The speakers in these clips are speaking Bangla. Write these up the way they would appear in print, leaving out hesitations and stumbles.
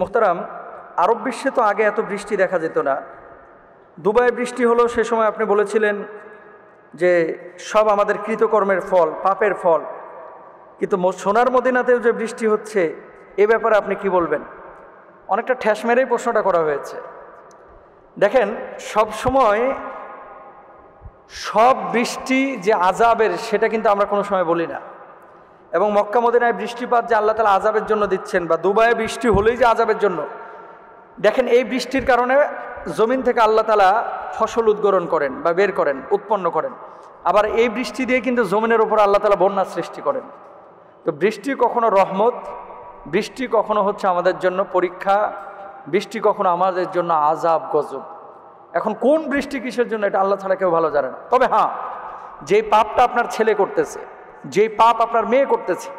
মোহতারাম, আরব বিশ্বে তো আগে এত বৃষ্টি দেখা যেত না। দুবাইয়ে বৃষ্টি হলো, সে সময় আপনি বলেছিলেন যে সব আমাদের কৃতকর্মের ফল, পাপের ফল। কিন্তু সোনার মদিনাতেও যে বৃষ্টি হচ্ছে, এ ব্যাপারে আপনি কি বলবেন? অনেকটা ঠেস মেরেই প্রশ্নটা করা হয়েছে। দেখেন, সব সময় সব বৃষ্টি যে আযাবের, সেটা কিন্তু আমরা কোনো সময় বলি না। এবং মক্কা মদিনায় বৃষ্টিপাত যে আল্লাহ তাআলা আযাবের জন্য দিচ্ছেন, বা দুবাইয়ে বৃষ্টি হলেই যে আযাবের জন্য, দেখেন এই বৃষ্টির কারণে জমিন থেকে আল্লাহ তাআলা ফসল উদ্গরণ করেন বা বের করেন, উৎপন্ন করেন। আবার এই বৃষ্টি দিয়ে কিন্তু জমিনের উপর আল্লাহ তাআলা বন্যা সৃষ্টি করেন। তো বৃষ্টি কখনো রহমত, বৃষ্টি কখনো হচ্ছে আমাদের জন্য পরীক্ষা, বৃষ্টি কখনো আমাদের জন্য আযাব গজব। এখন কোন বৃষ্টি কিসের জন্য, এটা আল্লাহ ছাড়া কেউ ভালো জানে না। তবে হ্যাঁ, যেই পাপটা আপনার ছেলে করতেছে, যেই পাপ আপনার মেয়ে করতেছে,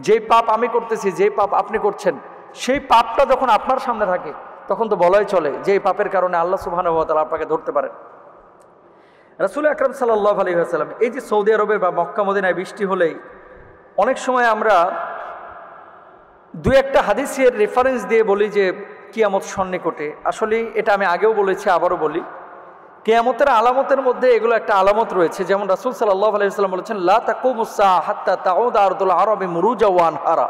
যেই পাপ আমি করতেছি, যেই পাপ আপনি করছেন, সেই পাপটা যখন আপনার সামনে থাকে, তখন তো বলাই চলে যে এই পাপের কারণে আল্লাহ সুবহানাহু ওয়া তাআলা আপনাকে ধরতে পারেন। রাসূল আকরাম সাল্লাল্লাহু আলাইহি ওয়াসাল্লাম, এই যে সৌদি আরবে বা মক্কা মদিনায় বৃষ্টি হলেই অনেক সময় আমরা দু একটা হাদিসের রেফারেন্স দিয়ে বলি যে কিয়ামত সন্নিকটে। আসলে এটা আমি আগেও বলেছি, আবারও বলি, কিয়ামতের আলামতের মধ্যে এগুলো একটা আলামত রয়েছে। যেমন রাসূল সাল্লাল্লাহু আলাইহি ওয়াসাল্লাম বলেছেন, লা তাকুমুস সাআ হাত্তা তাউদা আরদুল আরবি মুরুজা ওয়া আনহারা।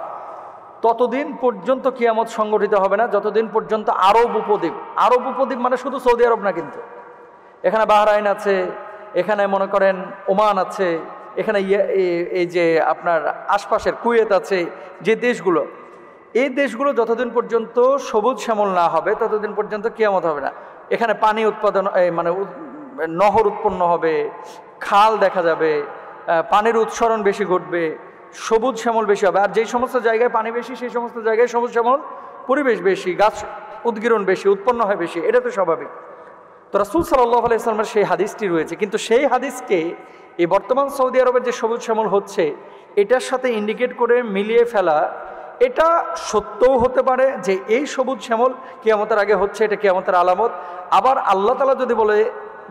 ততদিন পর্যন্ত কিয়ামত সংগঠিত হবে না যতদিন পর্যন্ত আরব উপদ্বীপ, আরব উপদ্বীপ মানে শুধু সৌদি আরব না, কিন্তু এখানে বাহরাইন আছে, এখানে মনে করেন ওমান আছে, এখানে এই যে আপনার আশপাশের কুয়েত আছে, যে দেশগুলো, এই দেশগুলো যতদিন পর্যন্ত সবুজ শ্যামল না হবে ততদিন পর্যন্ত কিয়ামত হবে না। এখানে পানি উৎপাদন, মানে নহর উৎপন্ন হবে, খাল দেখা যাবে, পানির উৎসরণ বেশি ঘটবে, সবুজ শ্যামল বেশি হবে। আর যেই সমস্ত জায়গায় পানি বেশি, সেই সমস্ত জায়গায় সবুজ শ্যামল পরিবেশ বেশি, গাছ উদ্গীরণ বেশি, উৎপন্ন হয় বেশি, এটা তো স্বাভাবিক। তো রাসূল সাল্লাল্লাহু আলাইহি ওয়াসাল্লামের সেই হাদিসটি রয়েছে, কিন্তু সেই হাদিসকে এই বর্তমান সৌদি আরবের যে সবুজ শ্যামল হচ্ছে, এটার সাথে ইন্ডিকেট করে মিলিয়ে ফেলা, এটা সত্যও হতে পারে যে এই সবুজ শ্যামল কিয়ামতের আগে হচ্ছে, এটা কিয়ামতের আলামত। আবার আল্লাহ তাআলা যদি বলে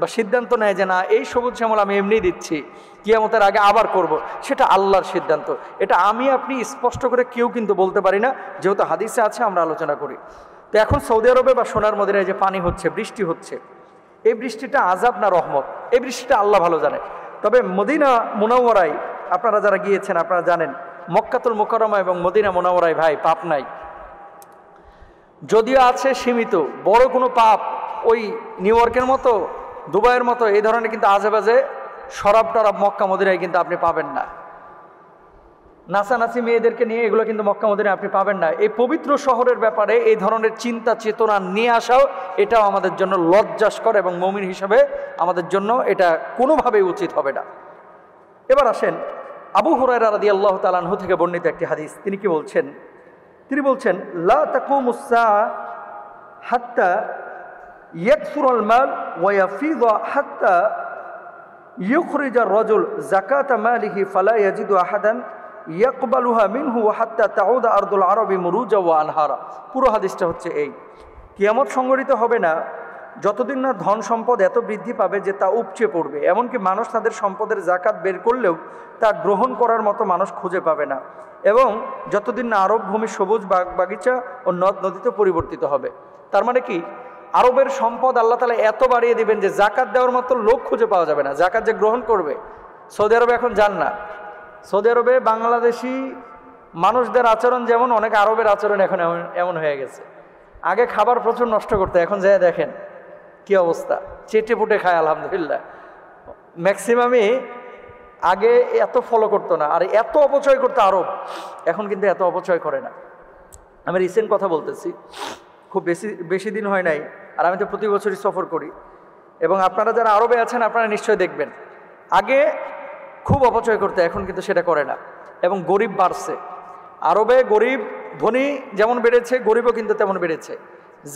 বা সিদ্ধান্ত নেয় যে না, এই সবুজ শ্যামল আমি এমনি দিচ্ছি, কিয়ামতের আগে আবার করব, সেটা আল্লাহর সিদ্ধান্ত। এটা আমি আপনি স্পষ্ট করে কেউ কিন্তু বলতে পারি না, যেহেতু হাদিসে আছে আমরা আলোচনা করি। তো এখন সৌদি আরবে বা সোনার মদিনায় যে পানি হচ্ছে, বৃষ্টি হচ্ছে, এই বৃষ্টিটা আযাব না রহমত, এই বৃষ্টিটা আল্লাহ ভালো জানে। তবে মদিনা মুনাওয়ারায় আপনারা যারা গিয়েছেন আপনারা জানেন, মক্কাতুল মুকাররমা এবং মদিনা মুনাওয়ারায় ভাই পাপ নাই, যদিও আছে সীমিত। বড় কোনো পাপ ওই নিউ ইয়র্কের মতো, দুবাইয়ের মতো এই ধরনের কিন্তু আজেবাজে শরাব টরাব মক্কা মদিনায় কিন্তু আপনি পাবেন না। নাচানাচি মেয়েদেরকে নিয়ে এগুলো কিন্তু মক্কা মদিনায় আপনি পাবেন না। এই পবিত্র শহরের ব্যাপারে এই ধরনের চিন্তা চেতনা নিয়ে আসাও, এটাও আমাদের জন্য লজ্জাস্কর এবং মুমিন হিসেবে আমাদের জন্য এটা কোনোভাবেই উচিত হবে না। এবার আসেন আবু হুরায়রা রাদিয়াল্লাহু তাআলা আনহু থেকে বর্ণিত একটি হাদিস। তিনি কি বলছেন? তিনি বলছেন, লা তাকুমুস সাআ হাত্তা ইয়াকসুরাল মাল ওয়া ইয়াফিদা হাত্তা ইউখরিজার রাজুল যাকাতা মালিহি ফালা ইয়াজিদু আহাদান ইয়াকবালুহা মিনহু হাত্তা তাউদা আরদুল আরবি মুরুজা ওয়া আনহারা। পুরো হাদিসটা হচ্ছে এই, কিয়ামত সংঘটিত হবে না যতদিন না ধন সম্পদ এত বৃদ্ধি পাবে যে তা উপচে পড়বে। এমনকি মানুষ তাদের সম্পদের জাকাত বের করলেও তা গ্রহণ করার মতো মানুষ খুঁজে পাবে না। এবং যতদিন না আরব ভূমি সবুজ বাগ বাগিচা ও নদ নদীতে পরিবর্তিত হবে। তার মানে কি, আরবের সম্পদ আল্লাহ তাআলা এত বাড়িয়ে দিবেন যে জাকাত দেওয়ার মতো লোক খুঁজে পাওয়া যাবে না, জাকাত যে গ্রহণ করবে। সৌদি আরবে এখন যান না, সৌদি আরবে বাংলাদেশি মানুষদের আচরণ যেমন, অনেক আরবের আচরণ এখন এমন হয়ে গেছে। আগে খাবার প্রচুর নষ্ট করতে, এখন যায় দেখেন কি অবস্থা, চেটে পুটে খায় আলহামদুলিল্লাহ। ম্যাক্সিমামই আগে এত ফলো করতো না, আর এত অপচয় করতো আরব, এখন কিন্তু এত অপচয় করে না। আমি রিসেন্ট কথা বলতেছি, খুব বেশি দিন হয় নাই, আর আমি তো প্রতি বছরই সফর করি। এবং আপনারা যারা আরবে আছেন আপনারা নিশ্চয় দেখবেন, আগে খুব অপচয় করতে, এখন কিন্তু সেটা করে না। এবং গরিব বাড়ছে আরবে, গরিব ধনী যেমন বেড়েছে, গরিবও কিন্তু তেমন বেড়েছে।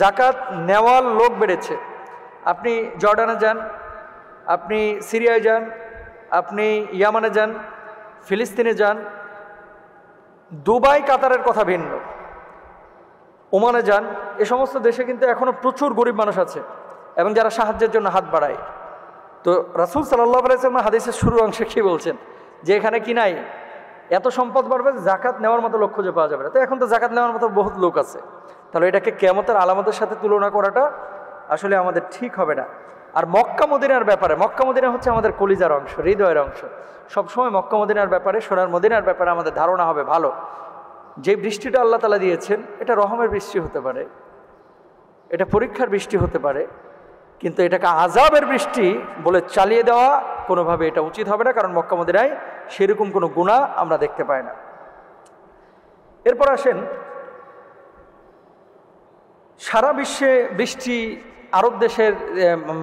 জাকাত নেওয়ার লোক বেড়েছে। আপনি জর্ডানে যান, আপনি সিরিয়ায় যান, আপনি ইয়ামানে যান, ফিলিস্তিনে যান, দুবাই কাতারের কথা ভিন্ন, ওমানে যান, এ সমস্ত দেশে কিন্তু এখনও প্রচুর গরিব মানুষ আছে এবং যারা সাহায্যের জন্য হাত বাড়ায়। তো রাসূল সাল্লাল্লাহু আলাইহি ওয়াসাল্লাম হাদিসের শুরুর অংশে কি বলছেন, যে এখানে কি নাই, এত সম্পদ বাড়বে জাকাত নেওয়ার মতো লোক খুঁজে পাওয়া যাবে না। তো এখন তো জাকাত নেওয়ার মতো বহুত লোক আছে, তাহলে এটাকে কিয়ামতের আলামতের সাথে তুলনা করাটা আসলে আমাদের ঠিক হবে না। আর মক্কা মদিনার ব্যাপারে, মক্কা মদিনা হচ্ছে আমাদের কলিজার অংশ, হৃদয়ের অংশ। সবসময় মক্কা মদিনার ব্যাপারে, সোনার মদিনার ব্যাপারে আমাদের ধারণা হবে ভালো। যে বৃষ্টিটা আল্লাহ তাআলা দিয়েছেন এটা রহমের বৃষ্টি হতে পারে, এটা পরীক্ষার বৃষ্টি হতে পারে, কিন্তু এটাকে আযাবের বৃষ্টি বলে চালিয়ে দেওয়া কোনোভাবে এটা উচিত হবে না, কারণ মক্কা মদিনায় সেরকম কোনো গুনাহ আমরা দেখতে পাই না। এরপর আসেন, সারা বিশ্বে বৃষ্টি আরব দেশের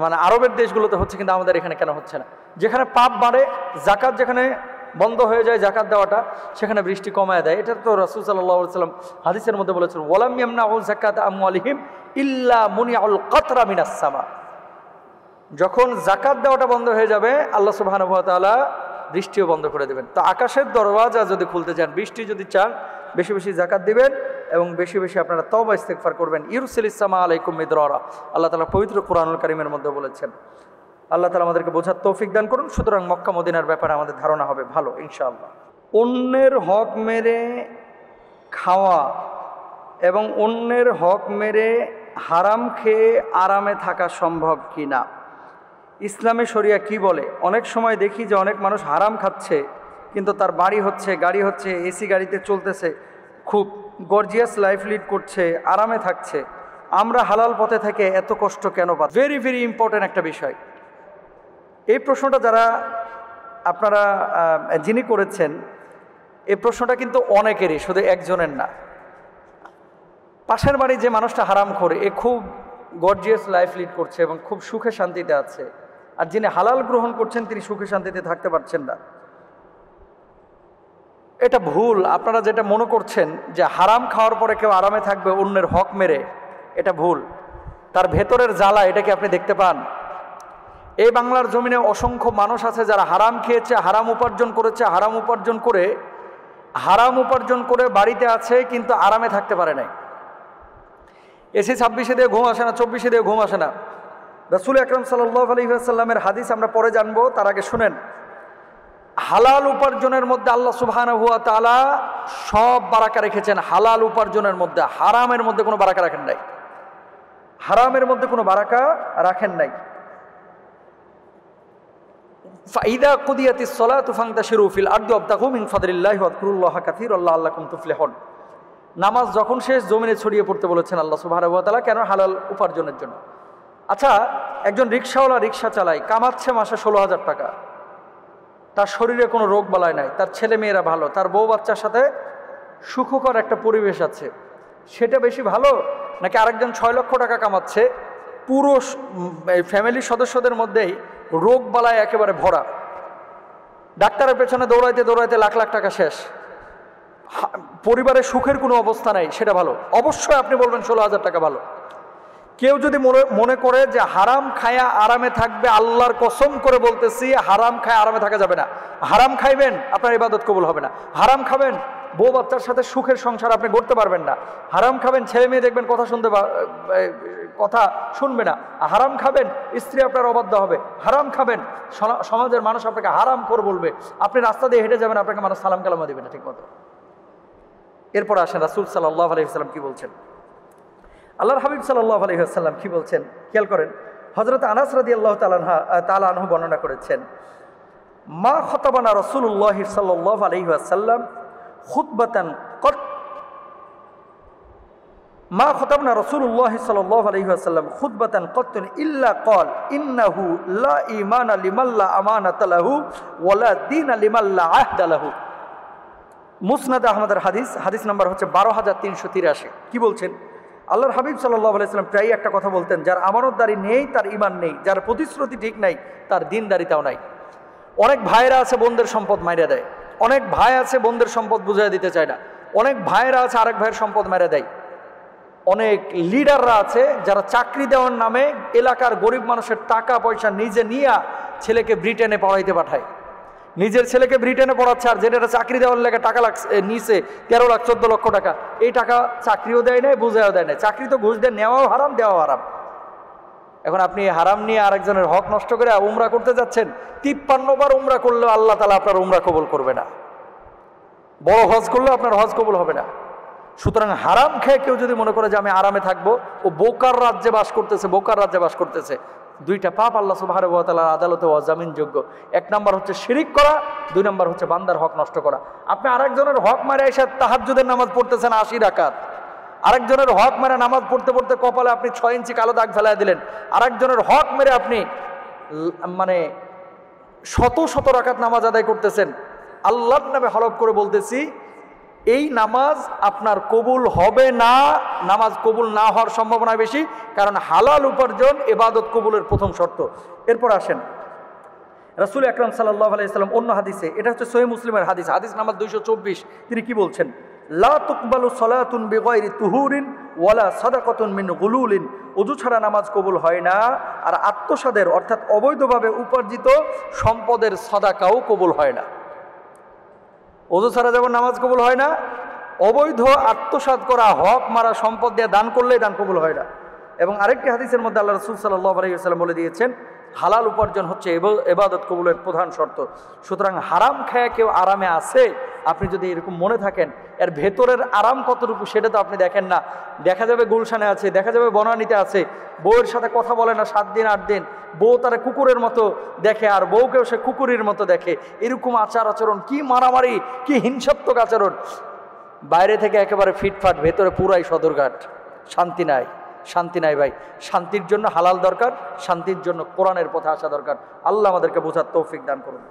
মানে আরবের দেশগুলোতে হচ্ছে, কিন্তু আমাদের এখানে কেন হচ্ছে না? যেখানে পাপ বাড়ে, জাকাত যেখানে বন্ধ হয়ে যায় জাকাত দেওয়াটা, সেখানে বৃষ্টি কমায় দেয়। এটা তো রাসূল সাল্লাল্লাহু আলাইহি ওয়াসাল্লাম হাদিসের মধ্যে বলেছেন, ওয়ালাম ইয়ামনাউ যাকাত আমওয়ালিহিম ইল্লা মুনিআল কাতরা মিনাস সামা। যখন জাকাত দেওয়াটা বন্ধ হয়ে যাবে আল্লাহ সুবহানাহু ওয়া তাআলা বৃষ্টিও বন্ধ করে দেবেন। তো আকাশের দরওয়াজা যদি খুলতে চান, বৃষ্টি যদি চান, বেশি বেশি জাকাত দিবেন এবং বেশি বেশি আপনারা তওবা ইস্তিগফার করবেন। ইউরসিলিস সামা আলাইকুম মিদরারা, আল্লাহ তাআলা পবিত্র কোরআনুল কারীমের মধ্যে বলেছেন। আল্লাহ তাআলা আমাদেরকে বোঝার তৌফিক দান করুন। সুতরাং মক্কা মদিনার ব্যাপারে আমাদের ধারণা হবে ভালো ইনশাআল্লাহ। অন্যের হক মেরে খাওয়া এবং অন্যের হক মেরে হারাম খেয়ে আরামে থাকা সম্ভব কি না, ইসলামে শরিয়া কি বলে? অনেক সময় দেখি যে অনেক মানুষ হারাম খাচ্ছে, কিন্তু তার বাড়ি হচ্ছে, গাড়ি হচ্ছে, এসি গাড়িতে চলতেছে, খুব গর্জিয়াস লাইফ লিড করছে, আরামে থাকছে। আমরা হালাল পথে থেকে এত কষ্ট কেন পাই? ভেরি ভেরি ইম্পর্টেন্ট একটা বিষয়। এই প্রশ্নটা যারা আপনারা যিনি করেছেন, এই প্রশ্নটা কিন্তু অনেকেরই, শুধু একজনের না। পাশের বাড়ি যে মানুষটা হারাম করে, এ খুব গর্জিয়াস লাইফ লিড করছে এবং খুব সুখে শান্তিতে আছে, আর যিনি হালাল গ্রহণ করছেন তিনি সুখে শান্তিতে থাকতে পারছেন না। এটা ভুল। আপনারা যেটা মনে করছেন যে হারাম খাওয়ার পরে কেউ আরামে থাকবে অন্যের হক মেরে, এটা ভুল। তার ভেতরের জ্বালা এটাকে আপনি দেখতে পান। এই বাংলার জমিনে অসংখ্য মানুষ আছে যারা হারাম খেয়েছে, হারাম উপার্জন করেছে, হারাম উপার্জন করে বাড়িতে আছে, কিন্তু আরামে থাকতে পারে নাই। এসি 26-এ দিয়ে ঘুম আসে না, 24-এ দিয়ে ঘুম আসে না। রাসূল আকরাম সাল্লাল্লাহু আলাইহি ওয়াসাল্লামের হাদিস আমরা পরে জানবো, তার আগে শুনেন। হালাল উপার্জনের মধ্যে আল্লাহ সুবহানাহু ওয়া তাআলা সব বারাকা রেখেছেন। হালাল উপার্জনের মধ্যে, হারামের মধ্যে কোনো বারাকা রাখেন নাই, হারামের মধ্যে কোনো বারাকা রাখেন নাই। ফাইদা কুদিয়াতিস সালাতু ফান্তাশিরু ফিল আরদি ওয়াবতাগু মিন ফাদলিল্লাহি ওয়াযকুরুল্লাহা কাসীরান লাআল্লাকুম তুফলিহুন। নামাজ যখন শেষ, জমিনে ছড়িয়ে পড়তে বলেছেন আল্লাহ সুবহানাহু ওয়া তাআলা, কেন? হালাল উপার্জনের জন্য। আচ্ছা, একজন রিকশাওয়ালা রিকশা চালায়, কামাচ্ছে মাসে 16,000 টাকা, তার শরীরে কোনো রোগ বালাই নাই, তার ছেলে মেয়েরা ভালো, তার বউ বাচ্চার সাথে সুখকর একটা পরিবেশ আছে, সেটা বেশি ভালো নাকি আরেকজন 6 লক্ষ টাকা কামাচ্ছে, পুরো ফ্যামিলির সদস্যদের মধ্যেই রোগ বালায় একেবারে ভরা, ডাক্তারের পেছনে দৌড়াইতে দৌড়াইতে লাখ লাখ টাকা শেষ, পরিবারের সুখের কোনো অবস্থা নাই, সেটা ভালো? অবশ্যই আপনি বলবেন 16,000 টাকা ভালো। কেউ যদি মনে করে যে হারাম খায়া আরামে থাকবে, আল্লাহর কসম করে বলতেছি হারাম খায় আরামে থাকা যাবে না। হারাম খাইবেন, আপনার ইবাদত কবুল হবে না। হারাম খাবেন, বউ বাচ্চার সাথে সুখের সংসার আপনি গড়তে পারবেন না। হারাম খাবেন, ছেলে মেয়ে দেখবেন কথা শুনবে না। হারাম খাবেন, স্ত্রী আপনার অবাধ্য হবে। হারাম খাবেন, সমাজের মানুষ আপনাকে হারাম করে বলবে, আপনি রাস্তা দিয়ে হেঁটে যাবেন, আপনাকে মানুষ সালাম কালামা দেবে না ঠিক মতো। এরপর আসেন রাসূল সাল্লাল্লাহু আলাইহি ওয়াসাল্লাম কি বলছেন। আল্লাহর হাবিব সাল্লাল্লাহু আলাইহি ওয়াসাল্লাম কি বলছেন খেয়াল করেন। হযরত আনাস রাদিয়াল্লাহু তাআলা আনহু বর্ণনা করেছেন, মা খতাবানা রাসূলুল্লাহ সাল্লাল্লাহু আলাইহি ওয়াসাল্লাম খুতবাতান কত মা খতাবনা রাসূলুল্লাহ সাল্লাল্লাহু আলাইহি ওয়াসাল্লাম খুতবাতান কত ইল্লা ক্বাল ইন্নাহু লা ঈমানা লিমান লা আমানাতা লাহু ওয়া লা দীনা লিমান লা আহদা লাহু। মুসনাদ আহমদের হাদিস নাম্বার হচ্ছে 12,383। কি বলছেন? আল্লাহর হাবিব সাল্লাল্লাহু আলাইহি ওয়াসাল্লাম প্রায় একটা কথা বলতেন, যার আমানতদারি নেই তার ঈমান নেই, যার প্রতিশ্রুতি ঠিক নাই তার দ্বীনদারিতাও নাই। অনেক ভাইরা আছে বোনদের সম্পদ মাইরা দেয়, অনেক ভাই আছে বোনদের সম্পদ বুঝিয়ে দিতে চায় না, অনেক ভাইরা আছে আরেক ভাইয়ের সম্পদ মাইরা দেয়, অনেক লিডাররা আছে যারা চাকরি দেওয়ার নামে এলাকার গরিব মানুষের টাকা পয়সা নিজে নিয়ে ছেলেকে ব্রিটেনে পড়াইতে পাঠায়, নিজের ছেলেকে ব্রিটেনে পড়াচ্ছে, আর যেটা চাকরি দেওয়ার লেগে টাকা নিচে 13 লাখ 14 লক্ষ টাকা, এই টাকা চাকরিও দেয় নাই, বুঝাইও দেয় নাই। চাকরি তো ঘুষ দিয়ে নেওয়াও হারাম, দেওয়াও হারাম। এখন আপনি হারাম নিয়ে আরেকজনের হক নষ্ট করে উমরা করতে যাচ্ছেন, 53 বার উমরা করলেও আল্লাহ তাআলা আপনার উমরা কবুল করবে না। বড় হজ করলেও আপনার হজ কবুল হবে না। সুতরাং হারাম খেয়ে কেউ যদি মনে করে যে আমি আরামে থাকবো, ও বোকার রাজ্যে বাস করতেছে, দুইটা পাপ আল্লাহ সুবহানাহু ওয়া তাআলার আদালতে অজামিনযোগ্য। এক নাম্বার হচ্ছে শিরিক করা, দুই নাম্বার হচ্ছে বান্দার হক নষ্ট করা। আপনি আরেকজনের হক মারে এসে তাহাজ্জুদের নামাজ পড়তেছেন 80 রাকাত, আরেকজনের হক মেরে নামাজ পড়তে পড়তে কপালে আপনি 6 ইঞ্চি কালো দাগ ফেলাই দিলেন, আরেকজনের হক মেরে আপনি মানে শত শত রাকাত নামাজ আদায় করতেছেন। আল্লাহর নামে হলফ করে বলতেছি, এই নামাজ আপনার কবুল হবে না। নামাজ কবুল না হওয়ার সম্ভাবনা বেশি, কারণ হালাল উপার্জন ইবাদত কবুলের প্রথম শর্ত। এরপর আসেন রাসূল আকরাম সাল্লাল্লাহু আলাইহি সাল্লাম অন্য হাদিসে, এটা হচ্ছে সহিহ মুসলিমের হাদিস, হাদিস নাম্বার 224, তিনি কি বলছেন? লা তুকবালু সালাতুন বিগাইরি তুহুরিন ওয়ালা সাদাকাতুন মিন গুলুলিন। ওযু ছাড়া নামাজ কবুল হয় না, আর আত্মসাদের অর্থাৎ অবৈধভাবে উপার্জিত সম্পদের সাদাকাও কবুল হয় না। ওযু ছাড়া যেমন নামাজ কবুল হয় না, অবৈধ আত্মসাৎ করা হক মারা সম্পদ দিয়ে দান করলেই দান কবুল হয় না। এবং আরেকটি হাদিসের মধ্যে আল্লাহ রাসূল সাল্লাল্লাহু আলাইহি ওয়াসাল্লাম বলে দিয়েছেন, হালাল উপার্জন হচ্ছে ইবাদত কবুলের প্রধান শর্ত। সুতরাং হারাম খেয়ে কেউ আরামে আছে, আপনি যদি এরকম মনে থাকেন, এর ভেতরের আরাম কতটুকু সেটা তো আপনি দেখেন না। দেখা যাবে গুলশানে আছে, দেখা যাবে বনানীতে আছে, বউয়ের সাথে কথা বলে না 7 দিন 8 দিন, বউ তারা কুকুরের মতো দেখে আর বউকেও সে কুকুরের মতো দেখে। এরকম আচরণ, কি মারামারি, কি হিংসাত্মক আচরণ। বাইরে থেকে একেবারে ফিটফাট, ভেতরে পুরাই সদরঘাট। শান্তি নাই, শান্তি নাই ভাই। শান্তির জন্য হালাল দরকার, শান্তির জন্য কোরআনের পথে আসা দরকার। আল্লাহ আমাদেরকে বোঝার তৌফিক দান করুন।